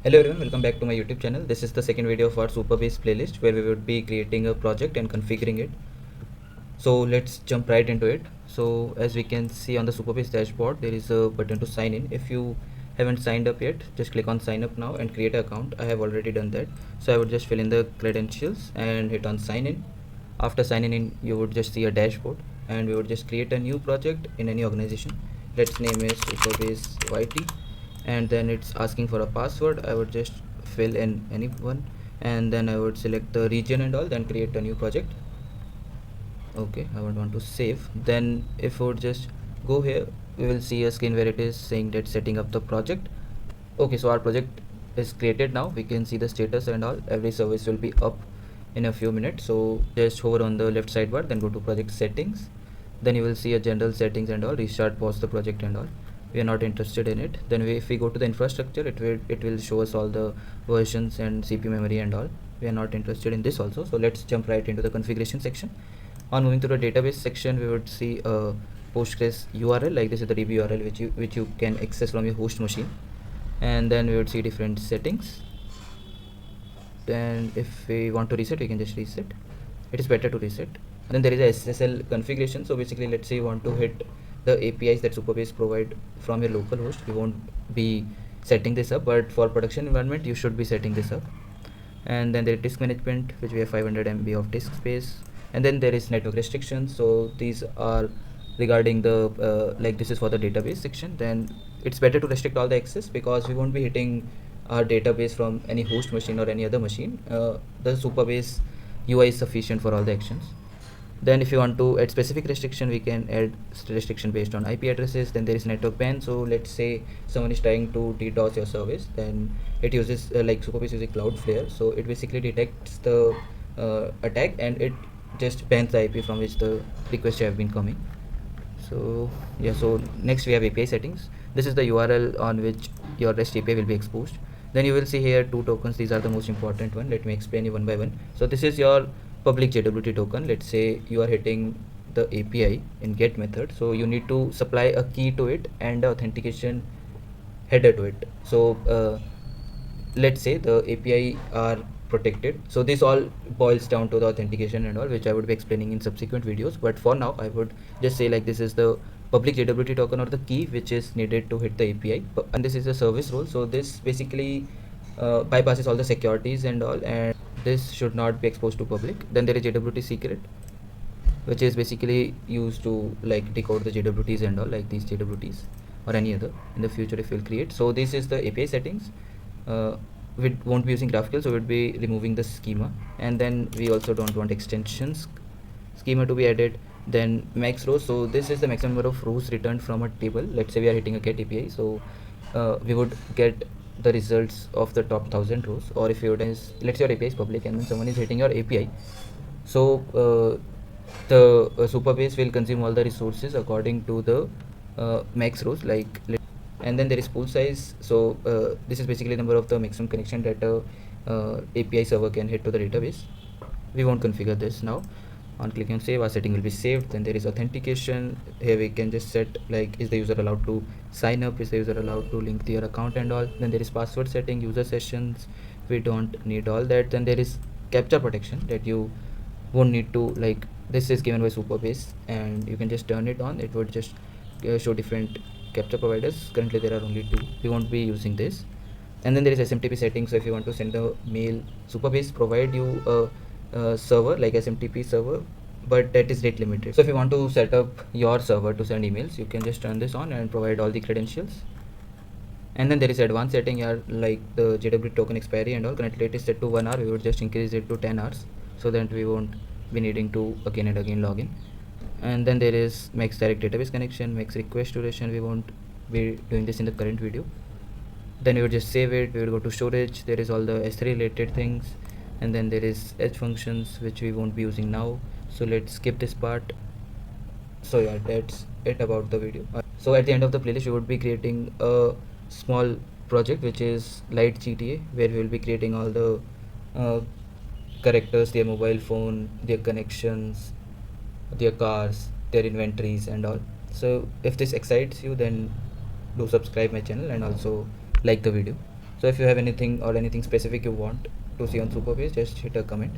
Hello everyone, welcome back to my YouTube channel. This is the second video of our Supabase playlist where we would be creating a project and configuring it. So let's jump right into it. So as we can see on the Supabase dashboard, there is a button to sign in. If you haven't signed up yet, just click on sign up now and create an account. I have already done that. So I would just fill in the credentials and hit on sign in. After signing in, you would just see a dashboard and we would just create a new project in any organization. Let's name it Supabase YT, and then it's asking for a password. I would just fill in any one and then I would select the region and all, then create a new project. Okay, I would want to save. Then if we would just go here, we will see a screen where it is saying that setting up the project. Okay, so our project is created now. We can see the status and all. Every service will be up in a few minutes. So just hover on the left sidebar, then go to project settings. Then you will see a general settings and all, restart, pause the project and all. We are not interested in it. Then if we go to the infrastructure, it will show us all the versions and CPU memory and all. We are not interested in this also. So let's jump right into the configuration section. On moving to the database section, we would see a Postgres URL, like this is the DB URL which you can access from your host machine. And then we would see different settings. Then if we want to reset, we can just reset. It is better to reset. Then there is a SSL configuration. So basically, let's say you want to hit the APIs that Supabase provide from your local host. We won't be setting this up, but for production environment, you should be setting this up. And then there is disk management, which we have 500 MB of disk space. And then there is network restrictions. So these are regarding the like this is for the database section. Then it's better to restrict all the access because we won't be hitting our database from any host machine or any other machine. The Supabase UI is sufficient for all the actions. Then if you want to add specific restriction, we can add restriction based on IP addresses. Then there is network ban. So let's say someone is trying to DDoS your service, then it uses like Supabase uses Cloudflare. So it basically detects the attack and it just bans the IP from which the requests have been coming. So yeah, so next we have API settings. This is the URL on which your REST API will be exposed. Then you will see here two tokens. These are the most important one. Let me explain you one by one. So this is your public JWT token. Let's say you are hitting the API in get method. So you need to supply a key to it and authentication header to it. So let's say the API are protected. So this all boils down to the authentication and all, which I would be explaining in subsequent videos. But for now, I would just say like this is the public JWT token or the key which is needed to hit the API. And this is a service role. So this basically bypasses all the securities and all, and this should not be exposed to public. Then there is JWT secret, which is basically used to like decode the JWTs and all, like these JWTs or any other in the future if you'll create. So this is the API settings. We won't be using GraphQL, so we'll be removing the schema. And then we also don't want extensions schema to be added. Then max rows. So this is the maximum number of rows returned from a table. Let's say we are hitting a get API, so we would get the results of the top 1000 rows. Or if you would, let's say your API is public and then someone is hitting your API, so the Supabase will consume all the resources according to the max rows, like. And then there is pool size. So this is basically the number of the maximum connection that API server can hit to the database. We won't configure this now. On clicking on save, our setting will be saved. Then there is authentication. Here we can just set like, is the user allowed to sign up, is the user allowed to link their account and all. Then there is password setting, user sessions. We don't need all that. Then there is captcha protection that you won't need to, like, this is given by Supabase and you can just turn it on. It would just show different captcha providers. Currently there are only two. We won't be using this. And then there is SMTP settings. So if you want to send a mail, Supabase provide you a server like SMTP server, but that is rate limited. So if you want to set up your server to send emails, you can just turn this on and provide all the credentials. And then there is advanced setting here, like the JWT token expiry and all. Currently it is set to 1 hour. We would just increase it to 10 hours so that we won't be needing to again and again log in. And then there is max direct database connection, max request duration. We won't be doing this in the current video. Then we would just save it. We would go to storage. There is all the S3 related things, and then there is edge functions which we won't be using now. So let's skip this part. So yeah, that's it about the video. So at the end of the playlist, we would be creating a small project which is light GTA, where we will be creating all the characters, their mobile phone, their connections, their cars, their inventories and all. So if this excites you, then do subscribe my channel and also like the video. So if you have anything or anything specific you want to see on Supabase, just hit a comment.